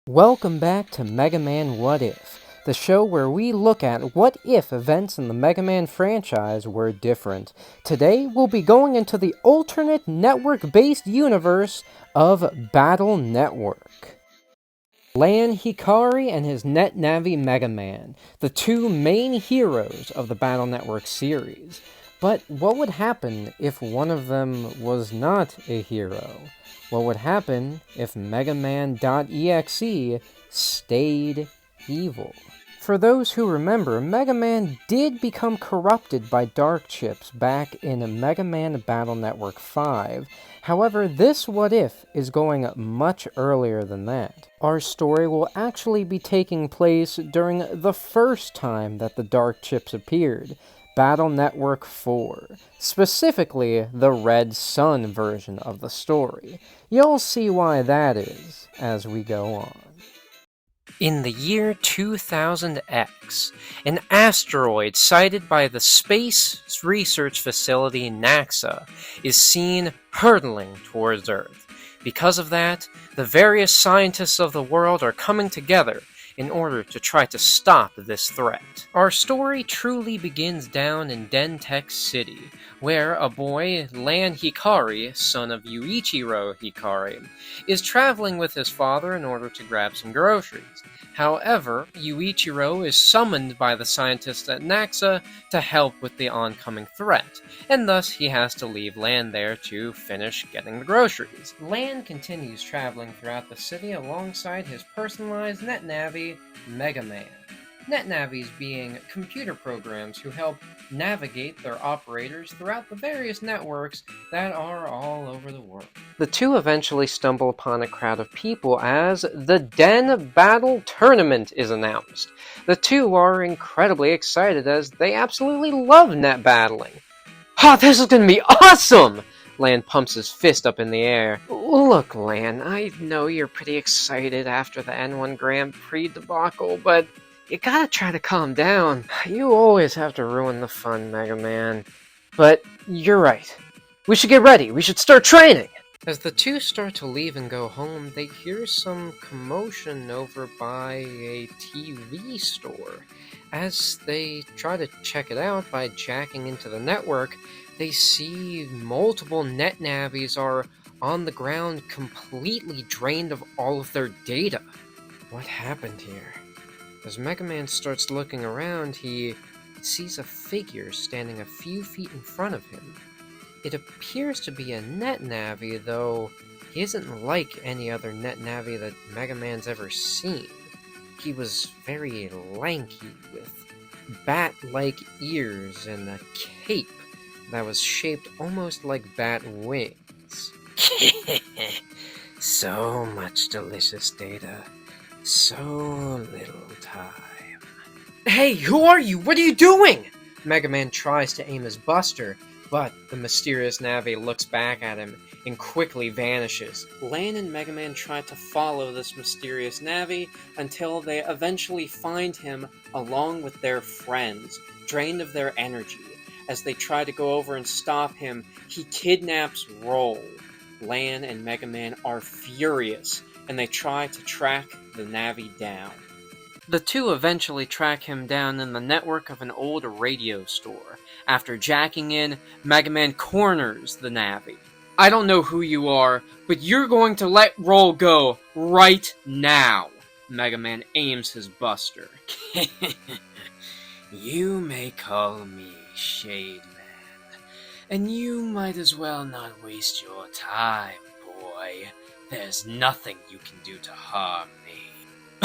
Welcome back to Mega Man What If, the show where we look at what if events in the Mega Man franchise were different. Today, we'll be going into the alternate network-based universe of Battle Network. Lan Hikari and his NetNavi Mega Man, the two main heroes of the Battle Network series. But what would happen if one of them was not a hero? What would happen if MegaMan.EXE stayed evil? For those who remember, Mega Man did become corrupted by dark chips back in Mega Man Battle Network 5. However, this What If is going much earlier than that. Our story will actually be taking place during the first time that the dark chips appeared, Battle Network 4, specifically the Red Sun version of the story. You'll see why that is as we go on. In the year 2000X, an asteroid sighted by the Space Research Facility NAXA is seen hurtling towards Earth. Because of that, the various scientists of the world are coming together in order to try to stop this threat. Our story truly begins down in Dentek City, where a boy, Lan Hikari, son of Yuichiro Hikari, is traveling with his father in order to grab some groceries. However, Yuichiro is summoned by the scientists at NAXA to help with the oncoming threat, and thus he has to leave Lan there to finish getting the groceries. Lan continues traveling throughout the city alongside his personalized NetNavi, MegaMan. NetNavis being computer programs who help navigate their operators throughout the various networks that are all over the world. The two eventually stumble upon a crowd of people as the Den Battle Tournament is announced. The two are incredibly excited as they absolutely love net battling. Ha! This is gonna be awesome! Lan pumps his fist up in the air. Look, Lan, I know you're pretty excited after the N1 Grand Prix debacle, but you gotta try to calm down. You always have to ruin the fun, Mega Man. But you're right. We should get ready. We should start training! As the two start to leave and go home, they hear some commotion over by a TV store. As they try to check it out by jacking into the network, they see multiple NetNavis are on the ground completely drained of all of their data. What happened here? As Mega Man starts looking around, he sees a figure standing a few feet in front of him. It appears to be a NetNavi, though he isn't like any other NetNavi that Mega Man's ever seen. He was very lanky, with bat-like ears and a cape that was shaped almost like bat wings. So much delicious data. So little time. Hey, who are you? What are you doing? Mega Man tries to aim his buster, but the mysterious Navi looks back at him and quickly vanishes. Lan and Mega Man try to follow this mysterious Navi until they eventually find him along with their friends, drained of their energy. As they try to go over and stop him, he kidnaps Roll. Lan and Mega Man are furious, and they try to track the Navi down. The two eventually track him down in the network of an old radio store. After jacking in, Mega Man corners the Navi. I don't know who you are, but you're going to let Roll go right now. Mega Man aims his buster. You may call me ShadeMan, and you might as well not waste your time, boy. There's nothing you can do to harm me.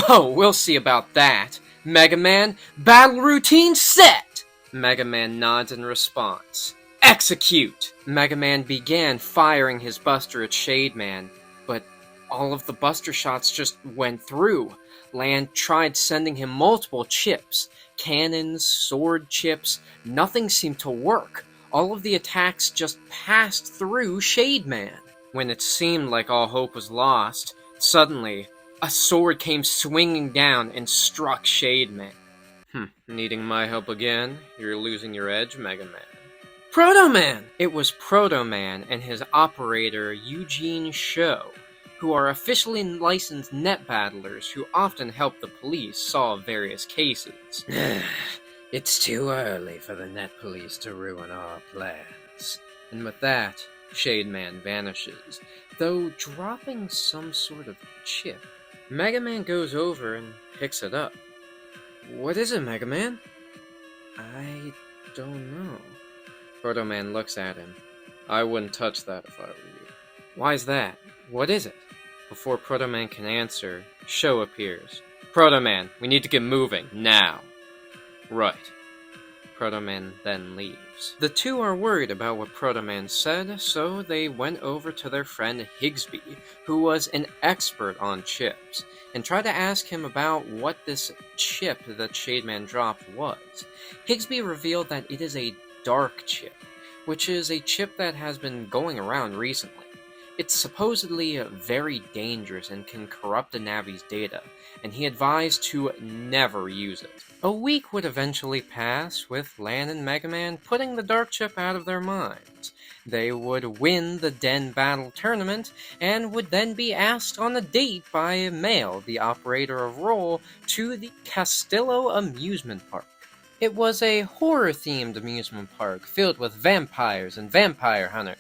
Oh, we'll see about that. Mega Man, battle routine set! Mega Man nods in response. Execute! Mega Man began firing his buster at ShadeMan, but all of the buster shots just went through. Lan tried sending him multiple chips. Cannons, sword chips, nothing seemed to work. All of the attacks just passed through ShadeMan. When it seemed like all hope was lost, suddenly, a sword came swinging down and struck ShadeMan. Needing my help again? You're losing your edge, Mega Man. Proto Man! It was Proto Man and his operator, Eugene Sho, who are officially licensed net battlers who often help the police solve various cases. It's too early for the net police to ruin our plans. And with that, ShadeMan vanishes, though dropping some sort of chip. MegaMan goes over and picks it up. What is it, MegaMan? I don't know. Proto-Man looks at him. I wouldn't touch that if I were you. Why's that? What is it? Before Proto-Man can answer, Sho appears. Proto-Man, we need to get moving, now. Right. Proto-Man then leaves. The two are worried about what Proto-Man said, so they went over to their friend Higsby, who was an expert on chips, and tried to ask him about what this chip that ShadeMan dropped was. Higsby revealed that it is a dark chip, which is a chip that has been going around recently. It's supposedly very dangerous and can corrupt a Navi's data, and he advised to never use it. A week would eventually pass, with Lan and MegaMan putting the dark chip out of their minds. They would win the Den Battle tournament, and would then be asked on a date by Mail, the operator of Roll, to the Castillo amusement park. It was a horror-themed amusement park filled with vampires and vampire hunters.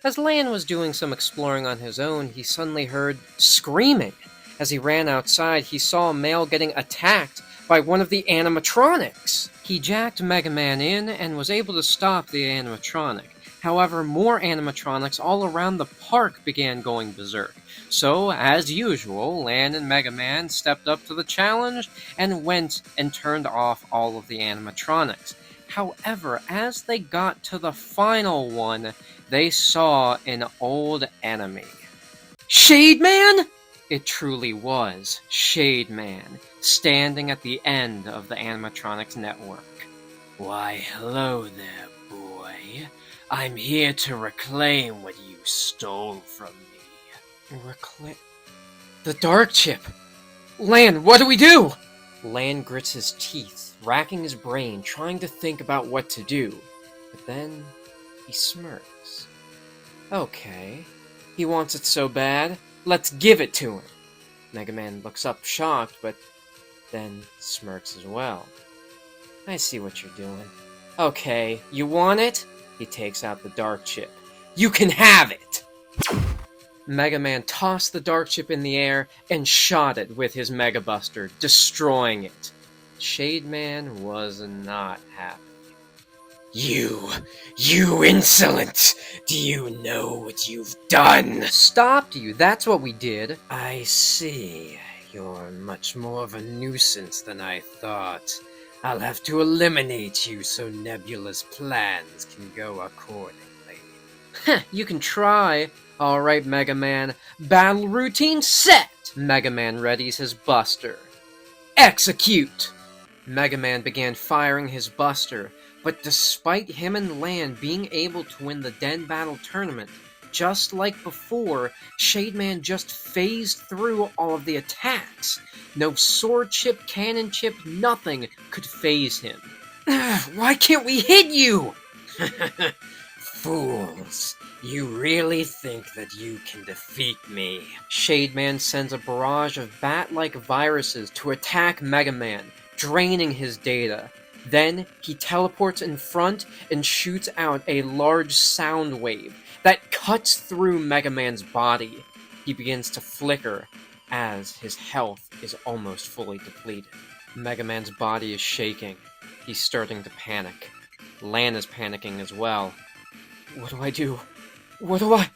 As Lan was doing some exploring on his own, he suddenly heard screaming. As he ran outside, he saw Mail getting attacked by one of the animatronics. He jacked MegaMan in and was able to stop the animatronic. However, more animatronics all around the park began going berserk. So, as usual, Lan and MegaMan stepped up to the challenge and went and turned off all of the animatronics. However, as they got to the final one, they saw an old enemy. ShadeMan? It truly was ShadeMan, standing at the end of the animatronics network. Why, hello there, boy. I'm here to reclaim what you stole from me. The dark chip! Lan, what do we do? Lan grits his teeth, racking his brain, trying to think about what to do. But then, he smirks. Okay, he wants it so bad, let's give it to him. MegaMan looks up shocked, but then smirks as well. I see what you're doing. Okay, you want it? He takes out the dark chip. You can have it! MegaMan tossed the dark chip in the air and shot it with his Mega Buster, destroying it. ShadeMan was not happy. You insolent! Do you know what you've done? Stopped you, that's what we did. I see. You're much more of a nuisance than I thought. I'll have to eliminate you so Nebula's plans can go accordingly. You can try. Alright, MegaMan. Battle routine set! MegaMan readies his Buster. Execute! MegaMan began firing his Buster, but despite him and Lan being able to win the Den Battle tournament, just like before, ShadeMan just phased through all of the attacks. No sword chip, cannon chip, nothing could phase him. Why can't we hit you? Fools! You really think that you can defeat me? ShadeMan sends a barrage of bat-like viruses to attack MegaMan, draining his data. Then, he teleports in front and shoots out a large sound wave that cuts through MegaMan's body. He begins to flicker as his health is almost fully depleted. MegaMan's body is shaking. He's starting to panic. Lan is panicking as well. What do I do? What do I...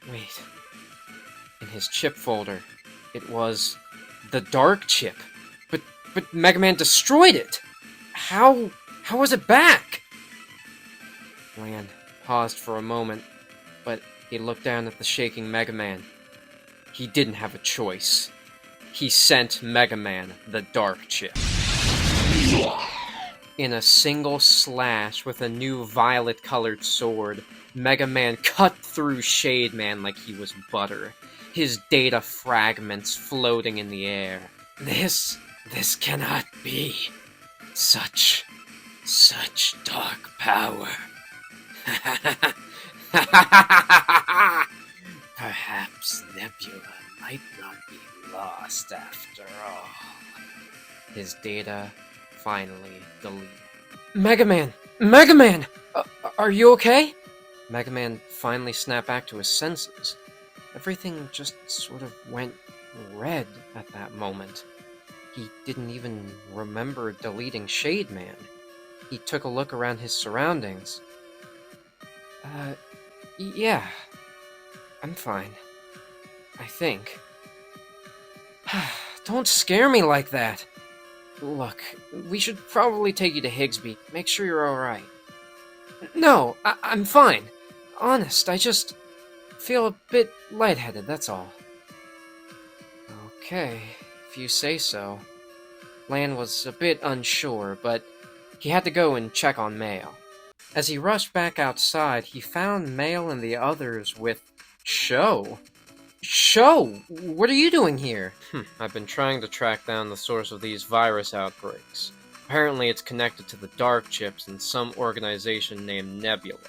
Wait. In his chip folder, it was the dark chip. But MegaMan destroyed it! How was it back? Lan paused for a moment, but he looked down at the shaking MegaMan. He didn't have a choice. He sent MegaMan the dark chip. In a single slash with a new violet-colored sword, MegaMan cut through ShadeMan like he was butter, his data fragments floating in the air. This cannot be. Such dark power. Perhaps Nebula might not be lost after all. His data finally deleted. MegaMan! MegaMan! Are you okay? MegaMan finally snapped back to his senses. Everything just sort of went red at that moment. He didn't even remember deleting ShadeMan. He took a look around his surroundings. Yeah. I'm fine. I think. Don't scare me like that! Look, we should probably take you to Higsby. Make sure you're alright. No, I'm fine. Honest, I just feel a bit lightheaded, that's all. Okay, if you say so. Lan was a bit unsure, but he had to go and check on Mail. As he rushed back outside, he found Mail and the others with Sho. Sho, what are you doing here? I've been trying to track down the source of these virus outbreaks. Apparently it's connected to the dark chips in some organization named Nebula.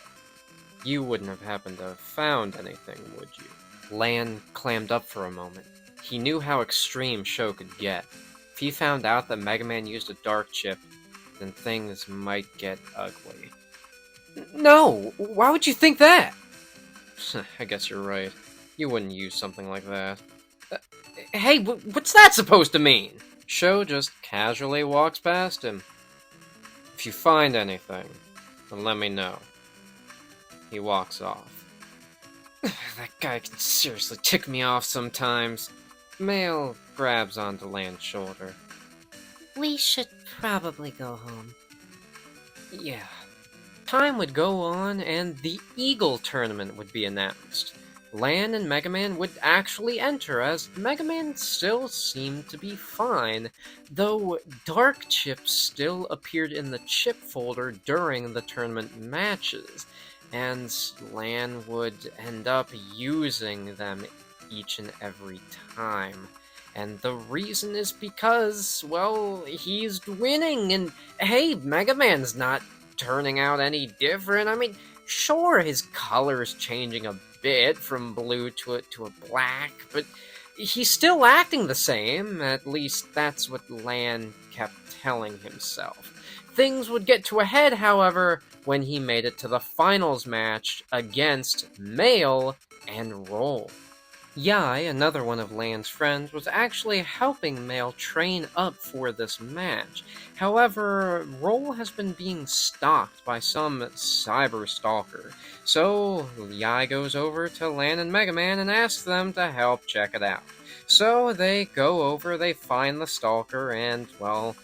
You wouldn't have happened to have found anything, would you? Lan clammed up for a moment. He knew how extreme Sho could get. If he found out that MegaMan used a dark chip, then things might get ugly. No! Why would you think that? I guess you're right. You wouldn't use something like that. Hey, what's that supposed to mean? Sho just casually walks past him. If you find anything, then let me know. He walks off. That guy can seriously tick me off sometimes. Mail grabs onto Lan's shoulder. We should probably go home. Yeah. Time would go on, and the Eagle tournament would be announced. Lan and MegaMan would actually enter, as MegaMan still seemed to be fine, though dark chips still appeared in the chip folder during the tournament matches, and Lan would end up using them each and every time. And the reason is because, well, he's winning, and hey, MegaMan's not turning out any different. I mean, sure, his color's changing a bit from blue to a black, but he's still acting the same. At least that's what Lan kept telling himself. Things would get to a head, however, when he made it to the finals match against Mail and Roll. Yai, another one of Lan's friends, was actually helping Mail train up for this match. However, Roll has been being stalked by some cyber stalker. So, Yai goes over to Lan and MegaMan and asks them to help check it out. So, they go over, they find the stalker, and, well,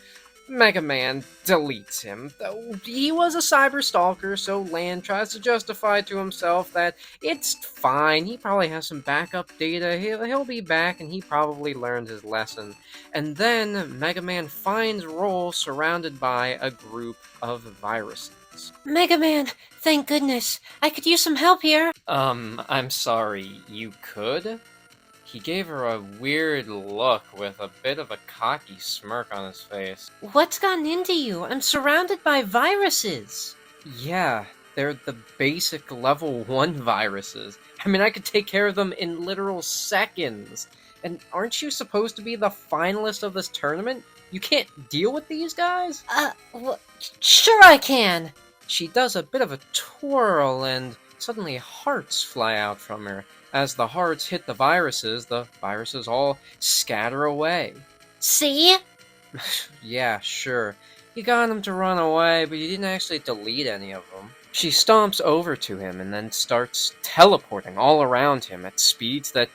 MegaMan deletes him. Though he was a cyber stalker, so Lan tries to justify to himself that it's fine, he probably has some backup data, he'll be back, and he probably learned his lesson. And then MegaMan finds Roll surrounded by a group of viruses. MegaMan, thank goodness. I could use some help here. I'm sorry, you could? He gave her a weird look with a bit of a cocky smirk on his face. What's gotten into you? I'm surrounded by viruses. Yeah, they're the basic level 1 viruses. I mean, I could take care of them in literal seconds. And aren't you supposed to be the finalist of this tournament? You can't deal with these guys? Sure I can. She does a bit of a twirl, and suddenly hearts fly out from her. As the hearts hit the viruses all scatter away. See? Yeah, sure. You got him to run away, but you didn't actually delete any of them. She stomps over to him and then starts teleporting all around him at speeds that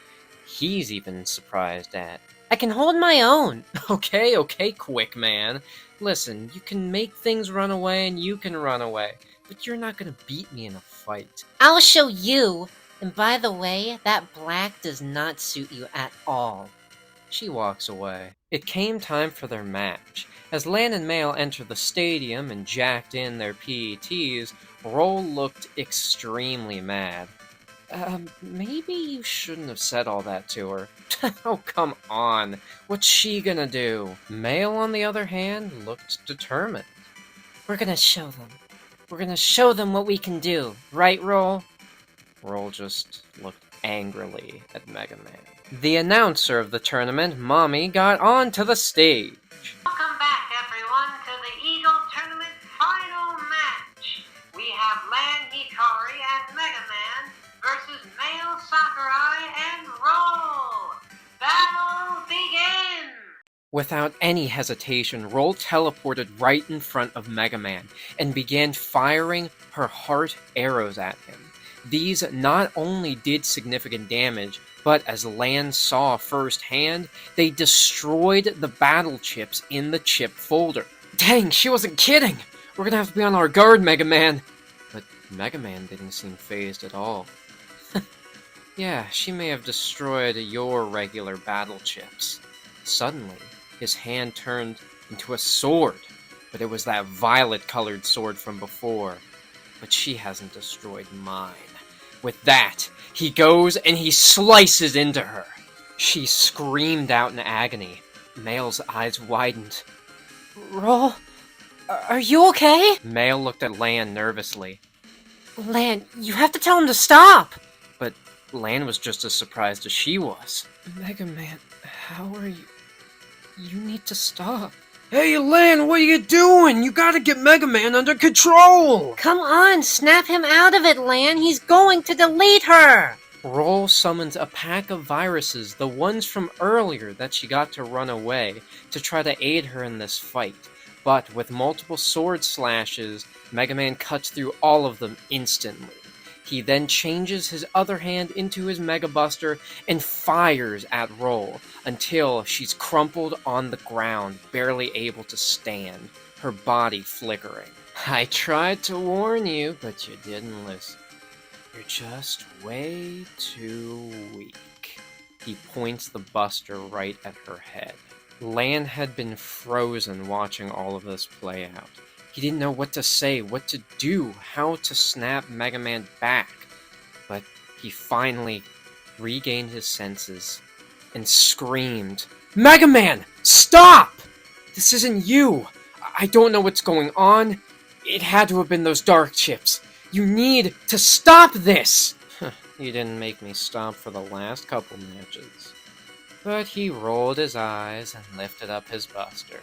he's even surprised at. I can hold my own. Okay, quick man. Listen, you can make things run away and you can run away, but you're not gonna beat me in a fight. I'll show you. And by the way, that black does not suit you at all. She walks away. It came time for their match. As Lan and Mail entered the stadium and jacked in their PETs, Roll looked extremely mad. Maybe you shouldn't have said all that to her. Oh, come on. What's she gonna do? Mail, on the other hand, looked determined. We're gonna show them. We're gonna show them what we can do. Right, Roll? Roll just looked angrily at Mega Man. The announcer of the tournament, Mommy, got onto the stage. Welcome back, everyone, to the Eagle Tournament final match. We have Lan Hikari and Mega Man versus Male Sakurai and Roll. Battle begin! Without any hesitation, Roll teleported right in front of Mega Man and began firing her heart arrows at him. These not only did significant damage, but as Lan saw firsthand, they destroyed the battle chips in the chip folder. Dang, she wasn't kidding! We're gonna have to be on our guard, Mega Man! But Mega Man didn't seem fazed at all. Yeah, she may have destroyed your regular battle chips. Suddenly, his hand turned into a sword, but it was that violet-colored sword from before. But she hasn't destroyed mine. With that, he goes and he slices into her. She screamed out in agony. Male's eyes widened. Roll, are you okay? Male looked at Lan nervously. Lan, you have to tell him to stop! But Lan was just as surprised as she was. Mega Man, how are you? You need to stop. Hey, Lan, what are you doing? You gotta get Mega Man under control! Come on, snap him out of it, Lan. He's going to delete her! Roll summons a pack of viruses, the ones from earlier that she got to run away, to try to aid her in this fight. But with multiple sword slashes, Mega Man cuts through all of them instantly. He then changes his other hand into his Mega Buster and fires at Roll until she's crumpled on the ground, barely able to stand, her body flickering. I tried to warn you, but you didn't listen. You're just way too weak. He points the Buster right at her head. Lan had been frozen watching all of this play out. He didn't know what to say, what to do, how to snap Mega Man back. But he finally regained his senses and screamed, Mega Man, stop! This isn't you! I don't know what's going on. It had to have been those dark chips. You need to stop this! You didn't make me stop for the last couple matches. But he rolled his eyes and lifted up his Buster.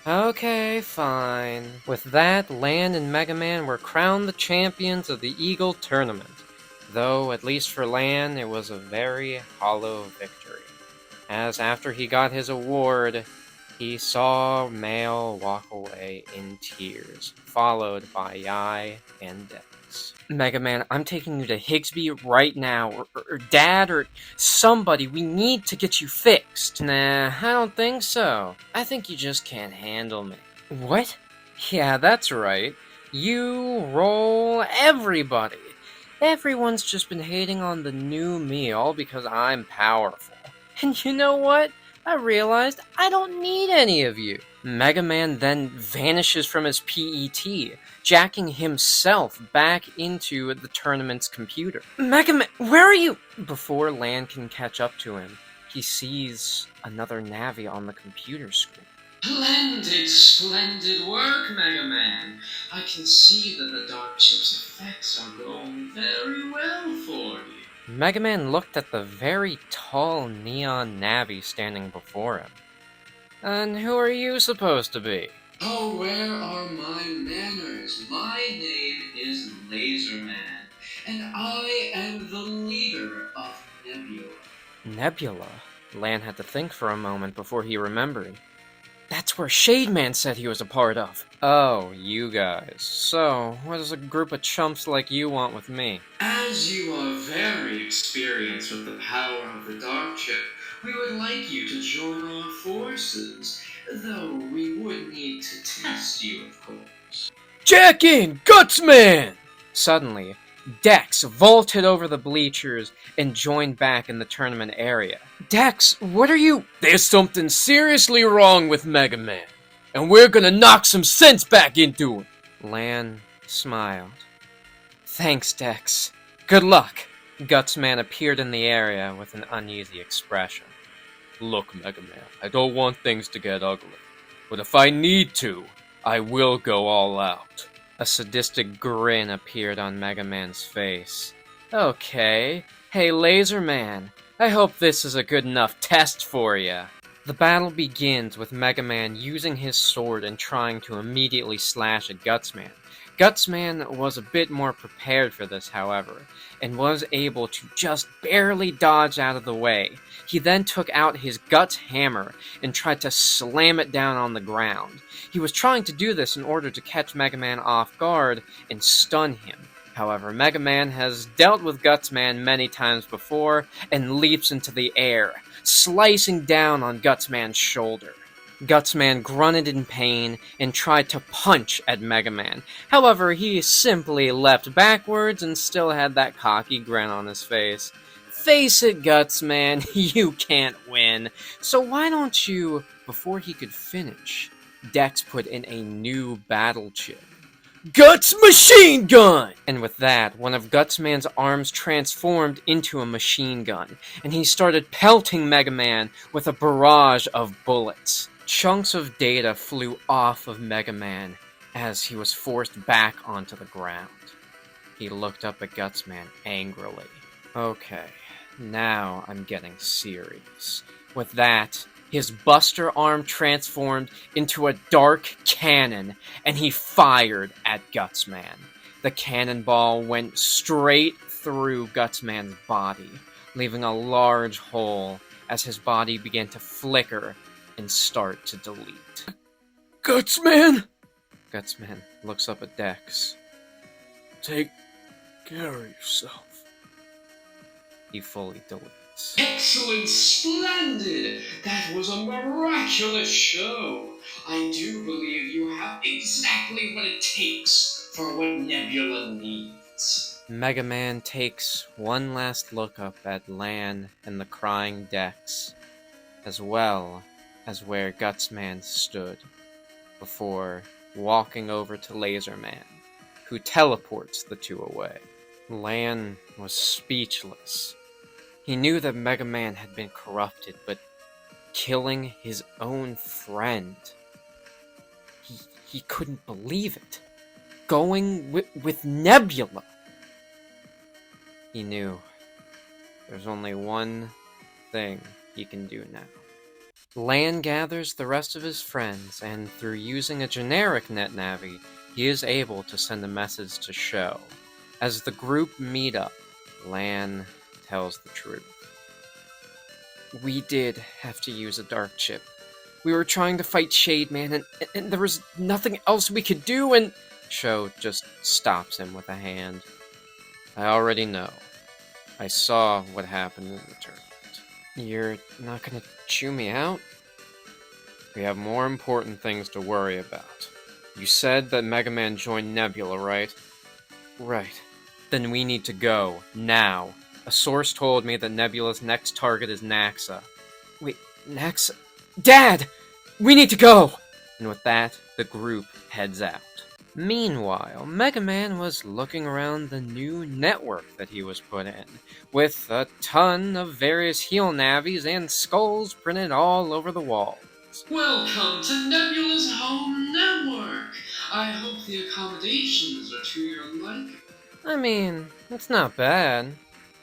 Okay, fine. With that, Lan and Mega Man were crowned the champions of the Eagle Tournament. Though, at least for Lan, it was a very hollow victory. As after he got his award, he saw Male walk away in tears, followed by Yai and Dex. Mega Man, I'm taking you to Higsby right now, or Dad, or somebody. We need to get you fixed. Nah, I don't think so. I think you just can't handle me. What? Yeah, that's right. You roll everybody. Everyone's just been hating on the new me, all because I'm powerful. And you know what? I realized I don't need any of you. Mega Man then vanishes from his PET, jacking himself back into the tournament's computer. Mega Man, where are you? Before Lan can catch up to him, he sees another Navi on the computer screen. Splendid work, Mega Man. I can see that the Dark Chip's effects are going very well for you. Mega Man looked at the very tall neon Navi standing before him. And who are you supposed to be? Oh, where are my manners? My name is Laserman, and I am the leader of Nebula. Nebula? Lan had to think for a moment before he remembered. That's where ShadeMan said he was a part of. Oh, you guys. So, what does a group of chumps like you want with me? As you are very experienced with the power of the Dark Chip, we would like you to join our forces, though we would need to test you, of course. Jack in, Gutsman! Suddenly, Dex vaulted over the bleachers and joined back in the tournament area. Dex, what are you— There's something seriously wrong with Mega Man, and we're gonna knock some sense back into him. Lan smiled. Thanks, Dex. Good luck. Gutsman appeared in the area with an uneasy expression. Look, Mega Man, I don't want things to get ugly, but if I need to, I will go all out. A sadistic grin appeared on Mega Man's face. Okay, Hey, Laserman, I hope this is a good enough test for you. The battle begins with MegaMan using his sword and trying to immediately slash at Gutsman. Gutsman was a bit more prepared for this, however, and was able to just barely dodge out of the way. He then took out his Guts hammer and tried to slam it down on the ground. He was trying to do this in order to catch MegaMan off guard and stun him. However, MegaMan has dealt with Gutsman many times before and leaps into the air, slicing down on Gutsman's shoulder. Gutsman grunted in pain and tried to punch at MegaMan. However, he simply leapt backwards and still had that cocky grin on his face. Face it, Gutsman, you can't win. So why don't you, before he could finish, Dex put in a new battle chip. Guts Machine Gun! And with that, one of Gutsman's arms transformed into a machine gun, and he started pelting MegaMan with a barrage of bullets. Chunks of data flew off of MegaMan as he was forced back onto the ground. He looked up at Gutsman angrily. Okay, now I'm getting serious. With that, his buster arm transformed into a dark cannon, and he fired at Gutsman. The cannonball went straight through Gutsman's body, leaving a large hole as his body began to flicker and start to delete. Gutsman! Gutsman looks up at Dex. Take care of yourself. He fully deletes. Excellent, splendid! That was a miraculous show! I do believe you have exactly what it takes for what Nebula needs. MegaMan takes one last look up at Lan and the crying Dex, as well as where Gutsman stood, before walking over to Laserman, who teleports the two away. Lan was speechless. He knew that MegaMan had been corrupted, but killing his own friend, he couldn't believe it. Going with Nebula. He knew there's only one thing he can do now. Lan gathers the rest of his friends, and through using a generic NetNavi, he is able to send a message to Show. As the group meet up, Lan tells the truth. We did have to use a dark chip. We were trying to fight ShadeMan, and there was nothing else we could do, and Show just stops him with a hand. I already know. I saw what happened in the tournament. You're not gonna chew me out? We have more important things to worry about. You said that MegaMan joined Nebula, right? Right. Then we need to go, now. A source told me that Nebula's next target is NAXA. Wait, NAXA? Dad! We need to go! And with that, the group heads out. Meanwhile, MegaMan was looking around the new network that he was put in, with a ton of various heel navies and skulls printed all over the walls. Welcome to Nebula's home network! I hope the accommodations are to your liking. I mean, it's not bad.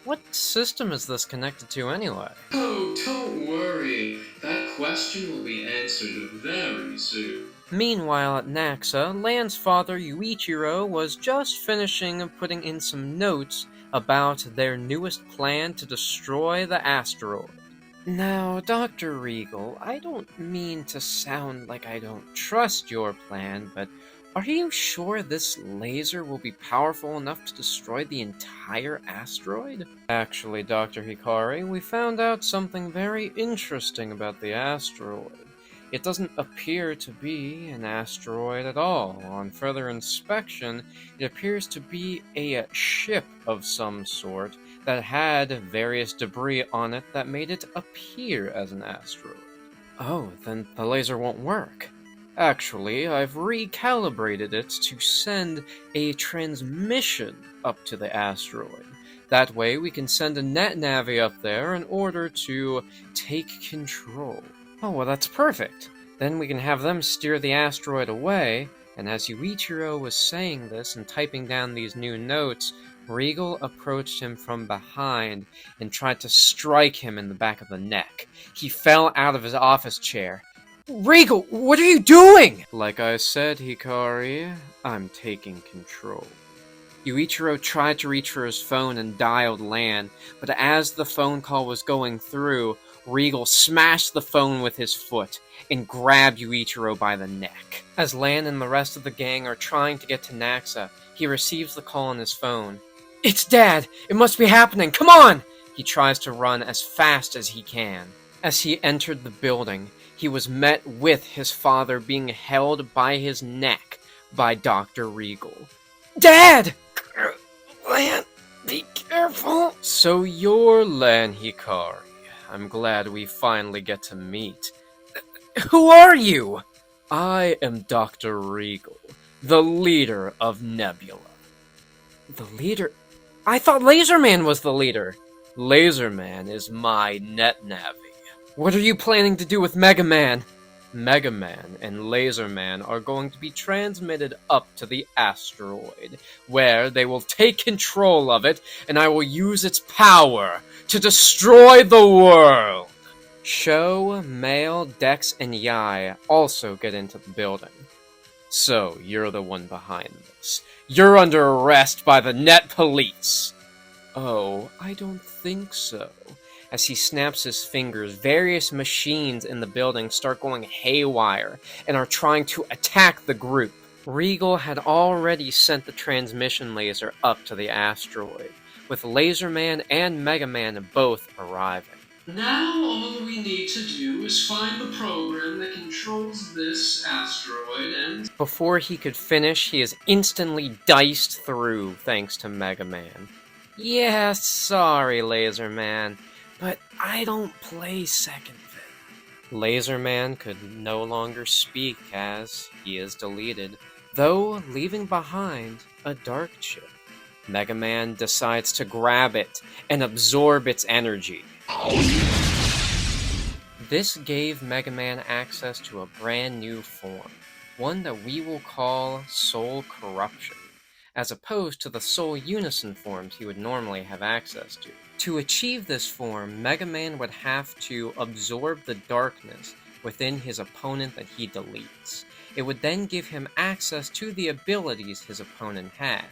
What system is this connected to anyway? Oh, don't worry. That question will be answered very soon. Meanwhile at NAXA, Lan's father Yuichiro was just finishing putting in some notes about their newest plan to destroy the asteroid. Now, Dr. Regal, I don't mean to sound like I don't trust your plan, but are you sure this laser will be powerful enough to destroy the entire asteroid? Actually, Dr. Hikari, we found out something very interesting about the asteroid. It doesn't appear to be an asteroid at all. On further inspection, it appears to be a ship of some sort that had various debris on it that made it appear as an asteroid. Oh, then the laser won't work. Actually, I've recalibrated it to send a transmission up to the asteroid. That way we can send a NetNavi up there in order to take control. Oh, well that's perfect. Then we can have them steer the asteroid away, and as Yuichiro was saying this and typing down these new notes, Regal approached him from behind and tried to strike him in the back of the neck. He fell out of his office chair. Regal, what are you doing? Like I said, Hikari, I'm taking control. Yuichiro tried to reach for his phone and dialed Lan, but as the phone call was going through, Regal smashed the phone with his foot and grabbed Yuichiro by the neck. As Lan and the rest of the gang are trying to get to NAXA, he receives the call on his phone. It's Dad! It must be happening! Come on! He tries to run as fast as he can. As he entered the building, he was met with his father being held by his neck by Dr. Regal. Dad! Lan, be careful! So you're Lan Hikari. I'm glad we finally get to meet. Who are you? I am Dr. Regal, the leader of Nebula. The leader? I thought Laserman was the leader. Laserman is my net-navi. What are you planning to do with MegaMan? MegaMan and Laserman are going to be transmitted up to the asteroid, where they will take control of it, and I will use its power to destroy the world! Sho, Mail, Dex, and Yai also get into the building. So, you're the one behind this. You're under arrest by the Net Police! Oh, I don't think so. As he snaps his fingers, various machines in the building start going haywire and are trying to attack the group. Regal had already sent the transmission laser up to the asteroid, with Laserman and MegaMan both arriving. Now all we need to do is find the program that controls this asteroid and... Before he could finish, he is instantly diced through thanks to MegaMan. Yeah, sorry, Laserman, but I don't play second fiddle. Laserman could no longer speak as he is deleted, though leaving behind a dark chip. MegaMan decides to grab it and absorb its energy. This gave MegaMan access to a brand new form, one that we will call Soul Corruption, as opposed to the Soul Unison forms he would normally have access to. To achieve this form, MegaMan would have to absorb the darkness within his opponent that he deletes. It would then give him access to the abilities his opponent had.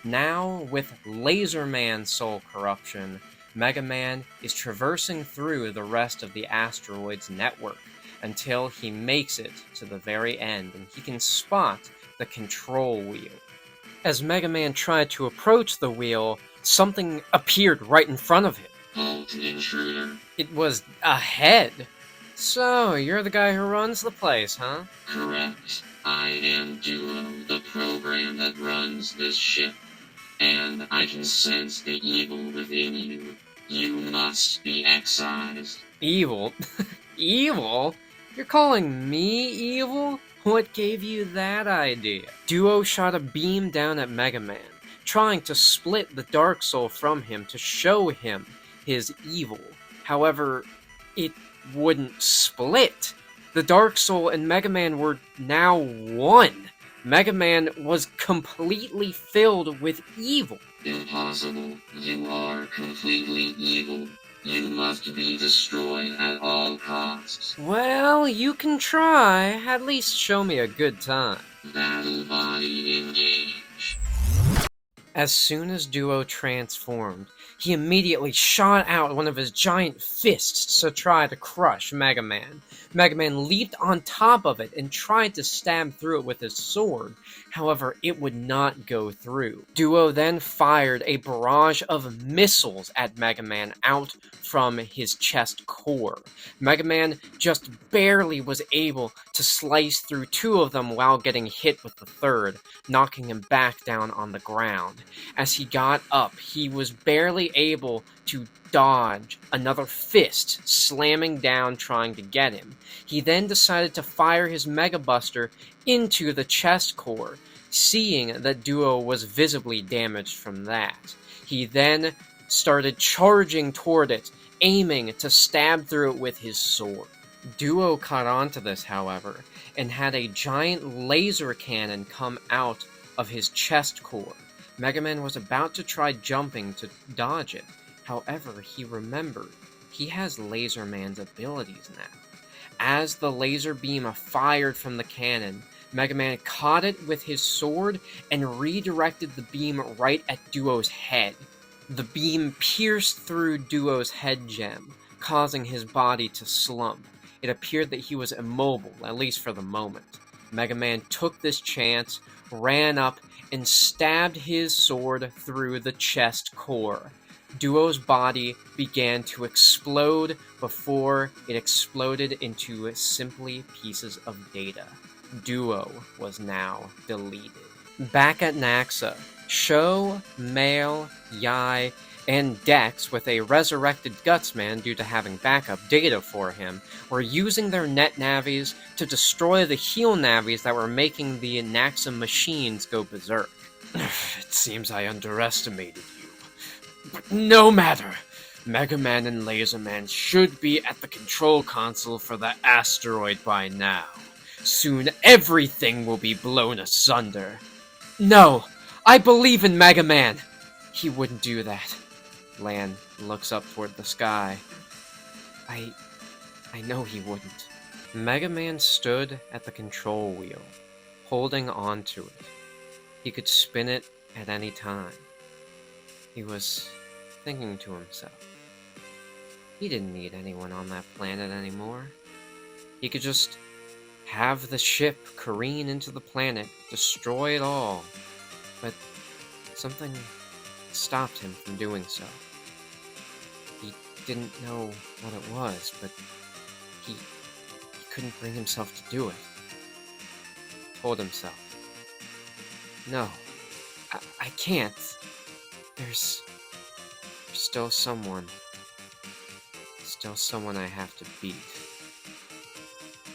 Now, with Laserman Soul Corruption, MegaMan is traversing through the rest of the asteroid's network until he makes it to the very end and he can spot the control wheel. As MegaMan tried to approach the wheel, something appeared right in front of him. Halt, intruder. It was a head. So, you're the guy who runs the place, huh? Correct. I am Duo, the program that runs this ship. And I can sense the evil within you. You must be excised. Evil? Evil? You're calling me evil? What gave you that idea? Duo shot a beam down at MegaMan, trying to split the Dark Soul from him to show him his evil. However, it wouldn't split. The Dark Soul and MegaMan were now one. MegaMan was completely filled with evil. Impossible. You are completely evil. You must be destroyed at all costs. Well, you can try. At least show me a good time. Battle body engage. As soon as Duo transformed, he immediately shot out one of his giant fists to try to crush MegaMan. MegaMan leaped on top of it and tried to stab through it with his sword. However, it would not go through. Duo then fired a barrage of missiles at MegaMan out from his chest core. MegaMan just barely was able to slice through two of them while getting hit with the third, knocking him back down on the ground. As he got up, he was barely able to dodge another fist slamming down trying to get him. He then decided to fire his Mega Buster into the chest core, seeing that Duo was visibly damaged from that. He then started charging toward it, aiming to stab through it with his sword. Duo caught on to this, however, and had a giant laser cannon come out of his chest core. MegaMan was about to try jumping to dodge it. However, he remembered he has LaserMan's abilities now. As the laser beam fired from the cannon, MegaMan caught it with his sword and redirected the beam right at Duo's head. The beam pierced through Duo's head gem, causing his body to slump. It appeared that he was immobile, at least for the moment. MegaMan took this chance, ran up, and stabbed his sword through the chest core. Duo's body began to explode before it exploded into simply pieces of data. Duo was now deleted. Back at NAXA, Sho, Male, Yai, and Dex, with a resurrected Gutsman due to having backup data for him, were using their net navies to destroy the heal navies that were making the NAXA machines go berserk. It seems I underestimated you. But no matter. MegaMan and LaserMan should be at the control console for the asteroid by now. Soon everything will be blown asunder. No! I believe in MegaMan! He wouldn't do that. Lan looks up toward the sky. I know he wouldn't. MegaMan stood at the control wheel, holding on to it. He could spin it at any time. He was thinking to himself. He didn't need anyone on that planet anymore. He could just have the ship careen into the planet, destroy it all. But something stopped him from doing so. He didn't know what it was, but he couldn't bring himself to do it. He told himself, no, I can't. There's still someone I have to beat.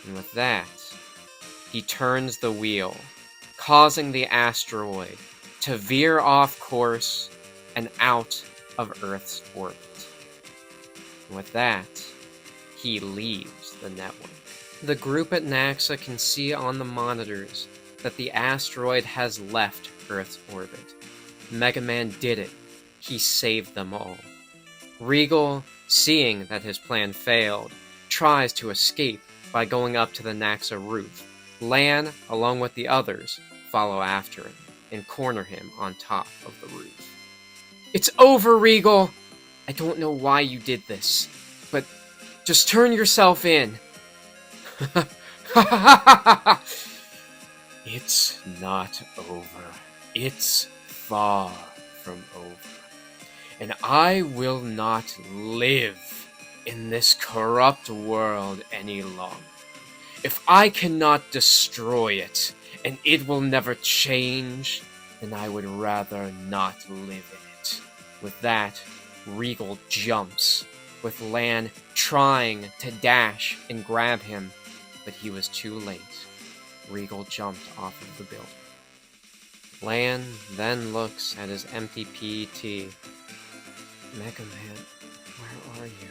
And with that, he turns the wheel, causing the asteroid to veer off course and out of Earth's orbit. And with that, he leaves the network. The group at NAXA can see on the monitors that the asteroid has left Earth's orbit. MegaMan did it. He saved them all. Regal, seeing that his plan failed, tries to escape by going up to the NAXA roof. Lan, along with the others, follow after him and corner him on top of the roof. It's over, Regal! I don't know why you did this, but just turn yourself in. It's not over. It's far from over. And I will not live in this corrupt world any longer. If I cannot destroy it, and it will never change, then I would rather not live in it. With that, Regal jumps, with Lan trying to dash and grab him, but he was too late. Regal jumped off of the building. Lan then looks at his empty PET. MegaMan, where are you?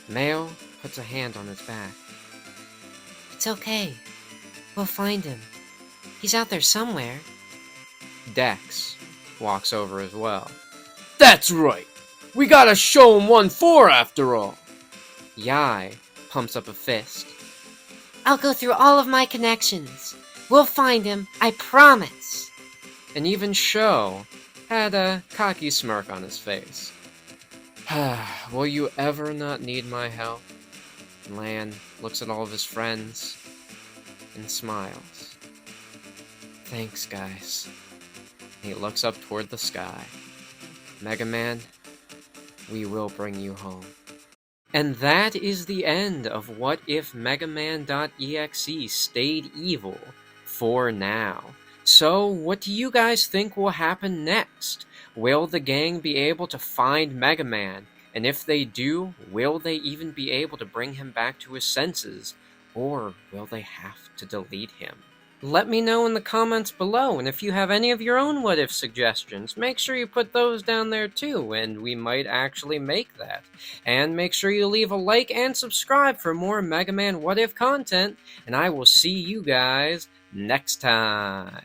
Male puts a hand on his back. It's okay. We'll find him. He's out there somewhere. Dex walks over as well. That's right! We gotta show him 1-4 after all! Yai pumps up a fist. I'll go through all of my connections. We'll find him, I promise. And even Sho had a cocky smirk on his face. Will you ever not need my help? Lan looks at all of his friends and smiles. Thanks, guys. He looks up toward the sky. MegaMan, we will bring you home. And that is the end of What If MegaMan.EXE stayed evil for now. So, what do you guys think will happen next? Will the gang be able to find MegaMan? And if they do, will they even be able to bring him back to his senses? Or will they have to delete him? Let me know in the comments below, and if you have any of your own what if suggestions, make sure you put those down there too, and we might actually make that. And make sure you leave a like and subscribe for more MegaMan what if content, and I will see you guys next time.